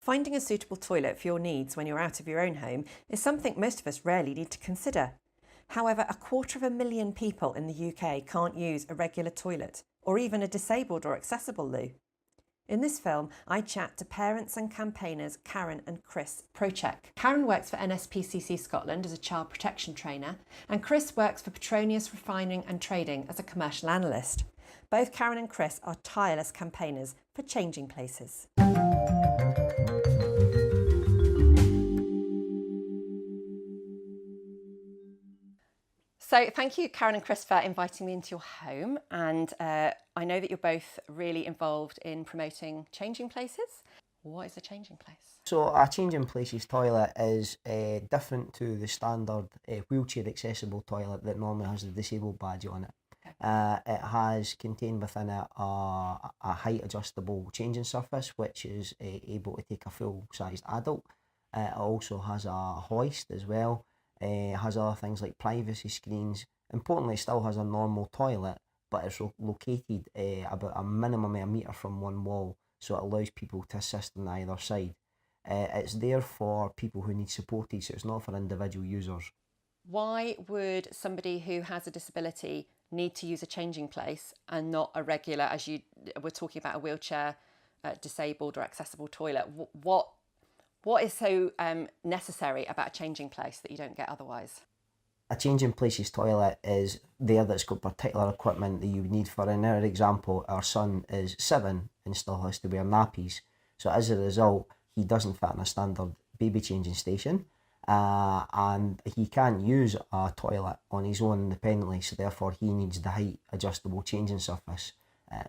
Finding a suitable toilet for your needs when you're out of your own home is something most of us rarely need to consider. However, 250,000 people in the UK can't use a regular toilet, or even a disabled or accessible loo. In this film, I chat to parents and campaigners Karen and Kris Procheck. Karen works for NSPCC Scotland as a child protection trainer, and Kris works for Petronius Refining and Trading as a commercial analyst. Both Karen and Kris are tireless campaigners for changing places. So thank you, Karen and Kris, for inviting me into your home. And I know that you're both really involved in promoting changing places. What is a changing place? So a changing places toilet is different to the standard wheelchair accessible toilet that normally has the disabled badge on it. Okay. It has contained within it a height adjustable changing surface, which is able to take a full sized adult. It also has a hoist as well. Has other things like privacy screens. Importantly, it still has a normal toilet, but it's located about a minimum of a metre from one wall, so it allows people to assist on either side. It's there for people who need supported, so it's not for individual users. Why would somebody who has a disability need to use a changing place and not a regular, as you were talking about, a wheelchair disabled or accessible toilet? What is so necessary about a changing place that you don't get otherwise? A changing places toilet is there that's got particular equipment that you would need for. In our example, our son is 7 and still has to wear nappies. So as a result, he doesn't fit in a standard baby changing station, and he can't use a toilet on his own independently. So therefore, he needs the height adjustable changing surface.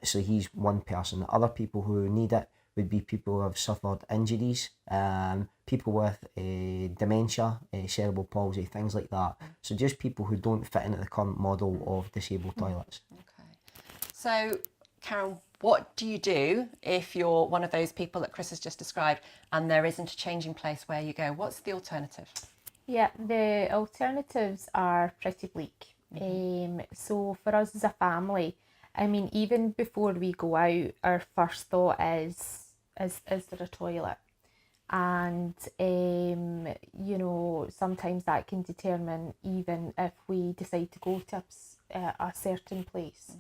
So he's one person. Other people who need it would be people who have suffered injuries, people with dementia, cerebral palsy, things like that. So just people who don't fit into the current model of disabled toilets. Okay. So, Karen, what do you do if you're one of those people that Kris has just described and there isn't a changing place where you go? What's the alternative? Yeah, the alternatives are pretty bleak. So for us as a family, I mean, even before we go out, our first thought is there a toilet? And, you know, sometimes that can determine even if we decide to go to a certain place.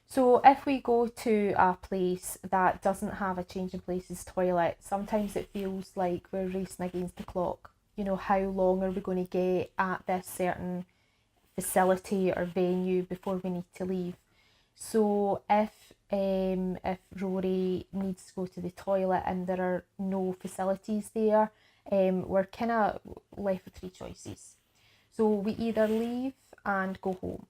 So if we go to a place that doesn't have a changing places toilet, sometimes it feels like we're racing against the clock. You know, how long are we going to get at this certain facility or venue before we need to leave? So if Rory needs to go to the toilet and there are no facilities there, we're kind of left with 3 choices. So we either leave and go home,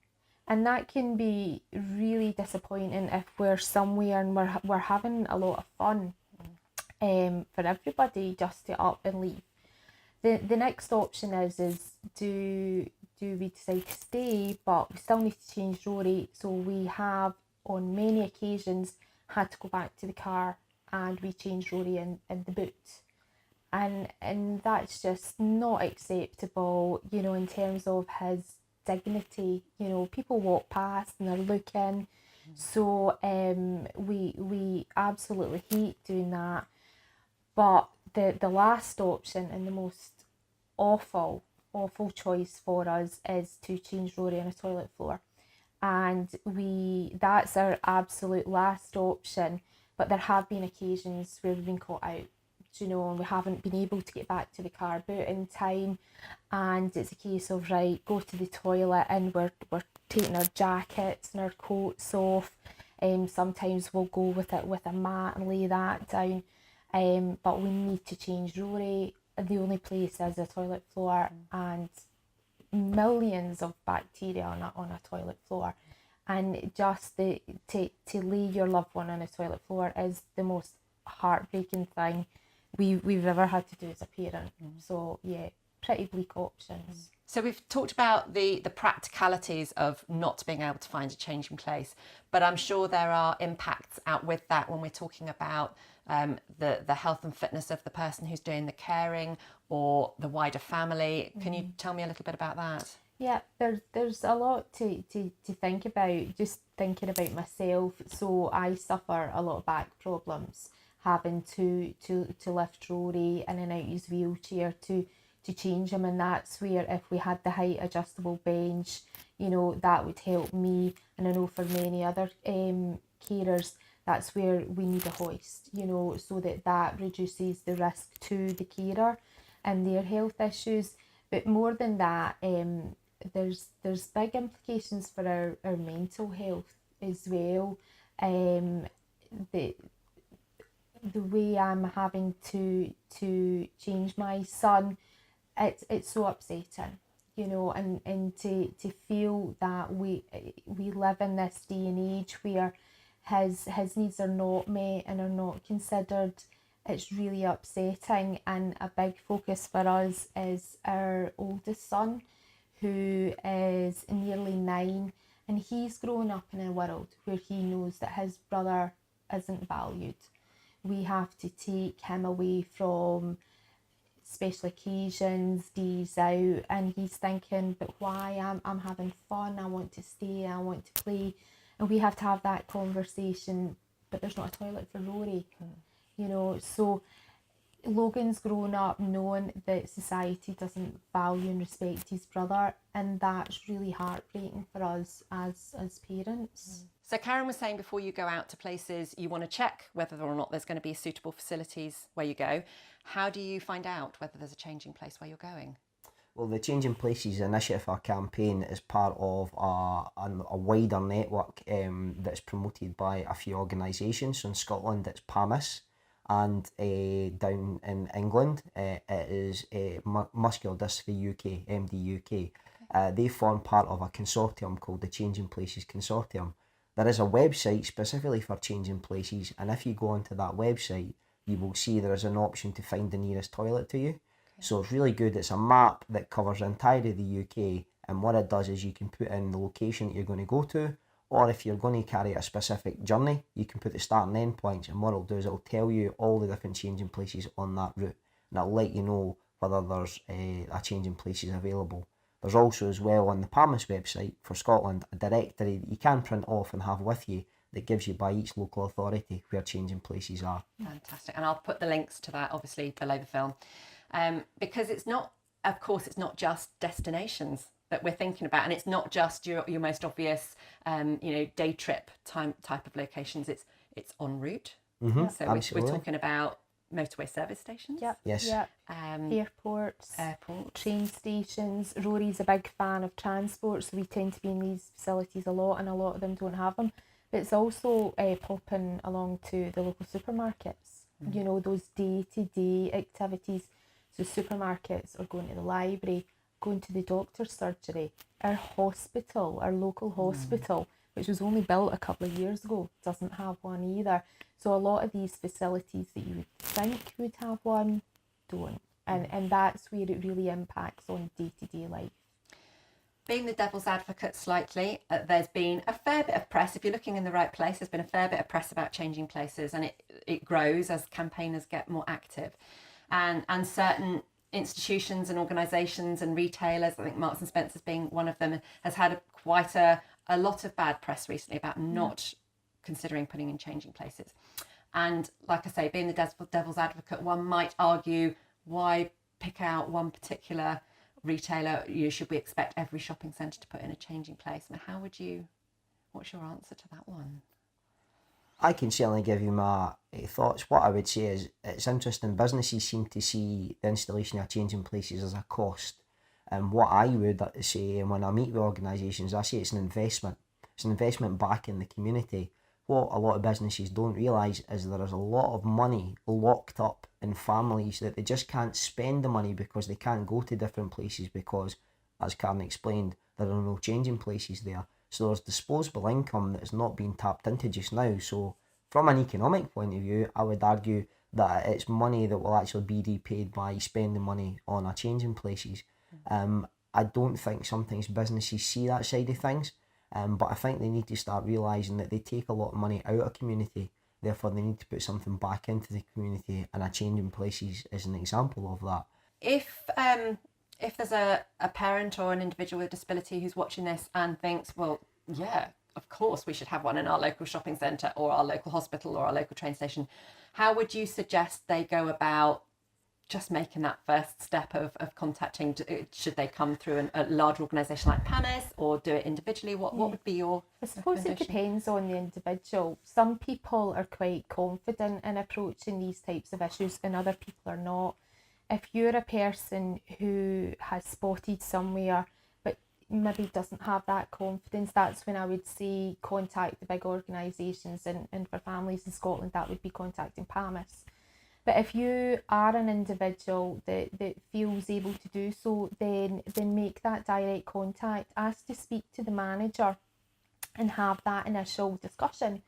and that can be really disappointing if we're somewhere and we're having a lot of fun for everybody just to up and leave. The next option is do we decide to stay, but we still need to change Rory, so we have on many occasions had to go back to the car and we changed Rory in the boot, and that's just not acceptable, you know, in terms of his dignity. You know, people walk past and they're looking, so we absolutely hate doing that. But the last option and the most awful choice for us is to change Rory on a toilet floor, and that's our absolute last option. But there have been occasions where we've been caught out, you know, and we haven't been able to get back to the car boot in time, and it's a case of, right, go to the toilet, and we're taking our jackets and our coats off. Sometimes we'll go with a mat and lay that down, but we need to change Rory. The only place is a toilet floor, and millions of bacteria on a toilet floor, and just to lay your loved one on a toilet floor is the most heartbreaking thing we've ever had to do as a parent. So yeah, pretty bleak options. So we've talked about the practicalities of not being able to find a changing place, but I'm sure there are impacts out with that when we're talking about the health and fitness of the person who's doing the caring or the wider family. Can you tell me a little bit about that? Yeah, there's a lot to think about. Just thinking about myself, so I suffer a lot of back problems, having to lift Rory in and out his wheelchair to change him, and that's where if we had the height adjustable bench, you know, that would help me, and I know for many other carers, that's where we need a hoist, you know, so that reduces the risk to the carer and their health issues. But more than that, there's big implications for our mental health as well. The way I'm having to change my son, it's so upsetting, you know, and to feel that we live in this day and age where his needs are not met and are not considered. It's really upsetting, and a big focus for us is our oldest son, who is nearly 9, and he's grown up in a world where he knows that his brother isn't valued. We have to take him away from special occasions, days out, and he's thinking, but why? I'm having fun, I want to stay, I want to play. And we have to have that conversation, but there's not a toilet for Rory. You know, so Logan's grown up knowing that society doesn't value and respect his brother, and that's really heartbreaking for us as parents. So Karen was saying before you go out to places, you want to check whether or not there's going to be suitable facilities where you go. How do you find out whether there's a changing place where you're going? Well, the Changing Places initiative or campaign is part of a wider network that's promoted by a few organisations. So in Scotland, it's PAMIS, and down in England, it is Muscular Dystrophy UK, MDUK. They form part of a consortium called the Changing Places Consortium. There is a website specifically for Changing Places, and if you go onto that website, you will see there is an option to find the nearest toilet to you. So it's really good. It's a map that covers the entirety of the UK, and what it does is you can put in the location that you're going to go to, or if you're going to carry a specific journey, you can put the start and end points, and what it'll do is it'll tell you all the different changing places on that route, and it'll let you know whether there's a changing places available. There's also as well on the PAMIS website for Scotland a directory that you can print off and have with you that gives you by each local authority where changing places are. Fantastic. And I'll put the links to that obviously below the film. Because it's not just destinations that we're thinking about, and it's not just your most obvious, day trip type of locations. It's en route. Mm-hmm, so we're talking about motorway service stations. Yep. Yes. Yep. Airports. Train stations. Rory's a big fan of transport, so we tend to be in these facilities a lot, and a lot of them don't have them. But it's also popping along to the local supermarkets. You know, those day-to-day activities. So supermarkets, or going to the library, going to the doctor's surgery, our hospital, our local hospital, which was only built a couple of years ago, doesn't have one either. So a lot of these facilities that you would think would have one don't. And that's where it really impacts on day-to-day life. Being the devil's advocate slightly, there's been a fair bit of press. If you're looking in the right place, there's been a fair bit of press about changing places, and it grows as campaigners get more active. And certain institutions and organisations and retailers, I think Marks and Spencer's being one of them, has had quite a lot of bad press recently about not considering putting in changing places. And like I say, being the devil's advocate, one might argue, why pick out one particular retailer? Should we expect every shopping centre to put in a changing place? And what's your answer to that one? I can certainly give you my thoughts. What I would say is it's interesting. Businesses seem to see the installation of changing places as a cost. And what I would say, and when I meet with organisations, I say it's an investment. It's an investment back in the community. What a lot of businesses don't realise is there is a lot of money locked up in families that they just can't spend the money because they can't go to different places because, as Karen explained, there are no changing places there. So there's disposable income that is not being tapped into just now. So from an economic point of view, I would argue that it's money that will actually be repaid by spending money on a changing places. I don't think sometimes businesses see that side of things, but I think they need to start realising that they take a lot of money out of community. Therefore, they need to put something back into the community, and a changing places is an example of that. If there's a parent or an individual with a disability who's watching this and thinks, well, yeah, of course we should have one in our local shopping centre or our local hospital or our local train station, How would you suggest they go about just making that first step of contacting? Should they come through a large organisation like PAMIS or do it individually? What would be your I suppose it depends on the individual. Some people are quite confident in approaching these types of issues and other people are not. If you're a person who has spotted somewhere but maybe doesn't have that confidence, that's when I would say contact the big organisations, and for families in Scotland that would be contacting PAMIS. But if you are an individual that feels able to do so, then make that direct contact, ask to speak to the manager and have that initial discussion.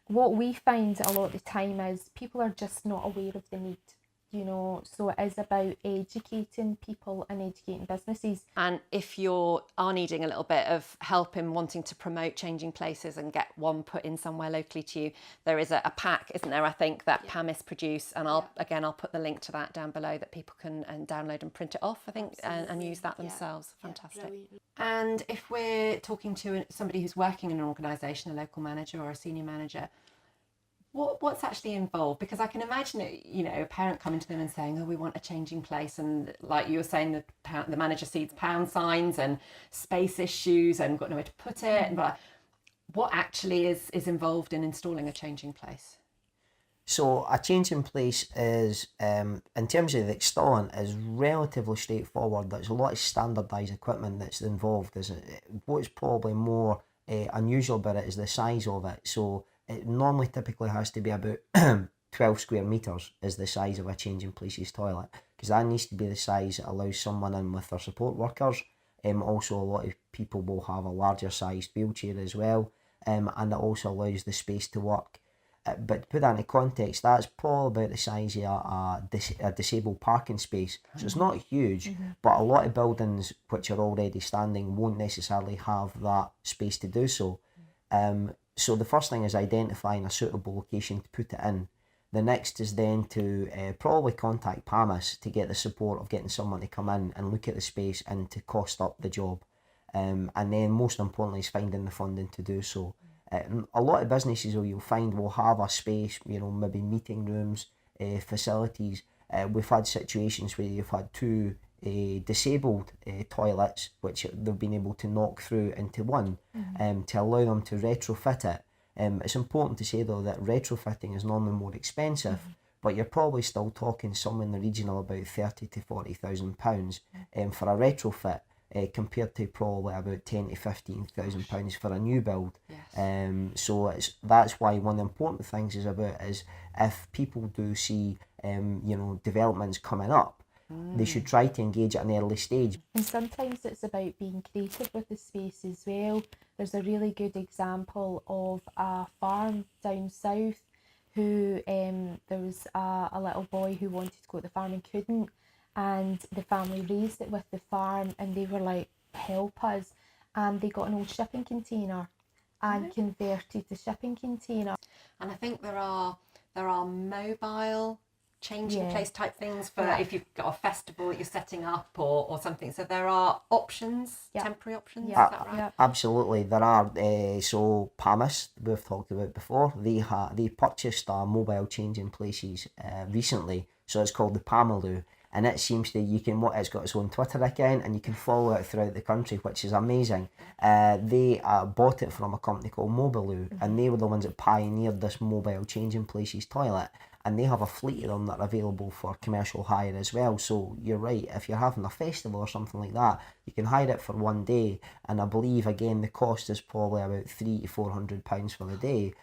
What we find a lot of the time is people are just not aware of the need, you know, so it is about educating people and educating businesses. And if you are needing a little bit of help in wanting to promote changing places and get one put in somewhere locally to you, there is a pack, isn't there, I think, that PAMIS produce, and I'll put the link to that down below that people can download and print it off, I think, and use that themselves. Fantastic. And if we're talking to somebody who's working in an organisation, a local manager or a senior manager, what's actually involved? Because I can imagine it, you know, a parent coming to them and saying, oh, we want a changing place, and like you were saying, the manager sees pound signs and space issues and got nowhere to put it. But what actually is involved in installing a changing place? So a changing place is, in terms of the installing, is relatively straightforward. There's a lot of standardised equipment that's involved. What's probably more unusual about it is the size of it. So it normally typically has to be about 12 square metres is the size of a changing places toilet, because that needs to be the size that allows someone in with their support workers. Also, a lot of people will have a larger sized wheelchair as well, and it also allows the space to work. But to put that into context, that's probably about the size of a disabled parking space. So it's not huge, but a lot of buildings which are already standing won't necessarily have that space to do so. So the first thing is identifying a suitable location to put it in. The next is then to probably contact PAMIS to get the support of getting someone to come in and look at the space and to cost up the job. And then most importantly is finding the funding to do so. A lot of businesses you'll find will have a space, you know, maybe meeting rooms, facilities. We've had situations where you've had two disabled toilets which they've been able to knock through into one to allow them to retrofit it. It's important to say though that retrofitting is normally more expensive, but you're probably still talking somewhere in the region of about £30,000 to £40,000 for a retrofit, compared to probably about £10,000 to £15,000 for a new build. So that's why one of the important things is if people do see developments coming up, they should try to engage at an early stage. And sometimes it's about being creative with the space as well. There's a really good example of a farm down south who there was a little boy who wanted to go to the farm and couldn't, and the family raised it with the farm and they were like, help us, and they got an old shipping container and converted the shipping container. And I think there are mobile changing place type things for if you've got a festival that you're setting up or something. So there are options, temporary options, is that right? Absolutely, there are. So PAMIS, we've talked about before, they purchased a mobile changing places recently. So it's called the Pamiloo, and it seems to, it's got its own Twitter account and you can follow it throughout the country, which is amazing. They bought it from a company called Mobiloo, and they were the ones that pioneered this mobile changing places toilet. And they have a fleet of them that are available for commercial hire as well. So you're right, if you're having a festival or something like that, you can hire it for one day, and I believe again the cost is probably about £300 to £400 for the day.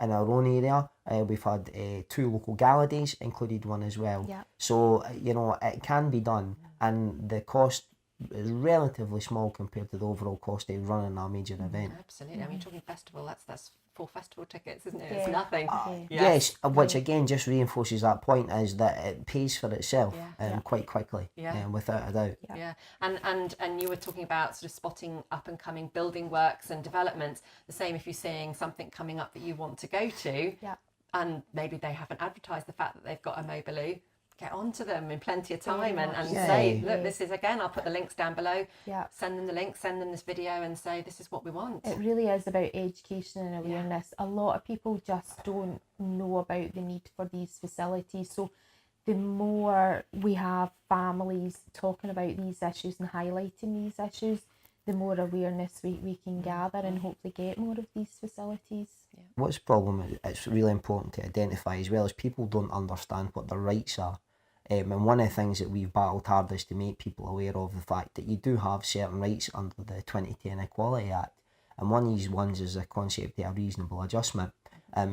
In our own area, we've had 2 local gala days, included one as well. So it can be done, and the cost is relatively small compared to the overall cost of running a major event. Absolutely. I mean, talking festival, that's 4 festival tickets, isn't it? It's nothing. Yes, which again just reinforces that point, is that it pays for itself quite quickly, without a doubt. And you were talking about sort of spotting up and coming building works and developments. The same if you're seeing something coming up that you want to go to, and maybe they haven't advertised the fact that they've got a Mobiloo. get onto them in plenty of time Very and much. say, Yeah. look, this is, again, I'll put the links down below. Yeah. Send them the link, send them this video and say, this is what we want. It really is about education and awareness. A lot of people just don't know about the need for these facilities. So the more we have families talking about these issues and highlighting these issues, the more awareness we can gather and hopefully get more of these facilities. What's the problem is, it's really important to identify as well, is people don't understand what their rights are. And one of the things that we've battled hard is to make people aware of the fact that you do have certain rights under the 2010 Equality Act. And one of these ones is the concept of a reasonable adjustment.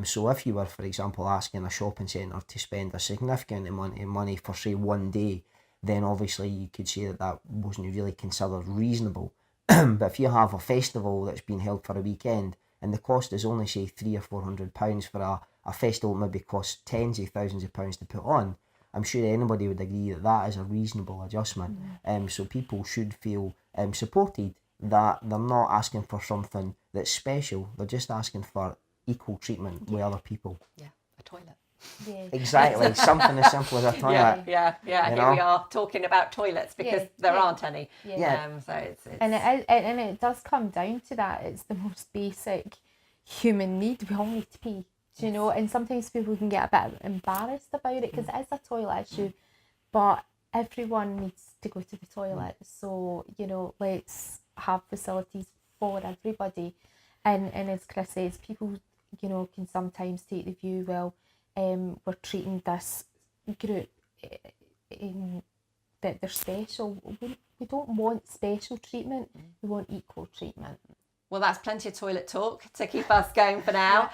So if you were, for example, asking a shopping centre to spend a significant amount of money for, say, one day, then obviously you could say that that wasn't really considered reasonable. But if you have a festival that's been held for a weekend and the cost is only, say, £300 or £400 for a festival that maybe costs tens of thousands of pounds to put on, I'm sure anybody would agree that that is a reasonable adjustment. So people should feel supported, that they're not asking for something that's special, they're just asking for equal treatment with other people. Yeah, a toilet. Yeah. Exactly, something as simple as a toilet. Yeah. Here know? we are talking about toilets because there aren't any. So it's And it does come down to that. It's the most basic human need. We all need to pee, you know. And sometimes people can get a bit embarrassed about it because it is a toilet issue, but everyone needs to go to the toilet. So, you know, let's have facilities for everybody. And as Kris says, people, you know, can sometimes take the view, well, we're treating this group that they're special. We don't want special treatment, we want equal treatment. Well, that's plenty of toilet talk to keep us going for now.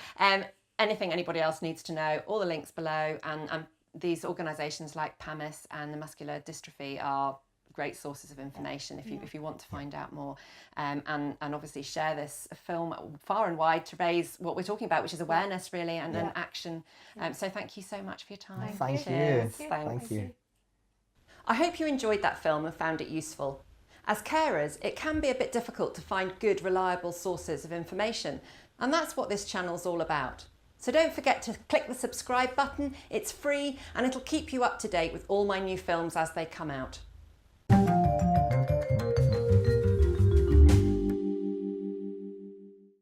Anything anybody else needs to know, all the links below, and these organisations like PAMIS and the Muscular Dystrophy are great sources of information if you want to find out more, and obviously share this film far and wide to raise what we're talking about, which is awareness really and action. So thank you so much for your time. Thank Cheers. you. Thanks. Thank you. I hope you enjoyed that film and found it useful. As carers, it can be a bit difficult to find good, reliable sources of information, and that's what this channel's all about. So don't forget to click the subscribe button, it's free and it'll keep you up to date with all my new films as they come out.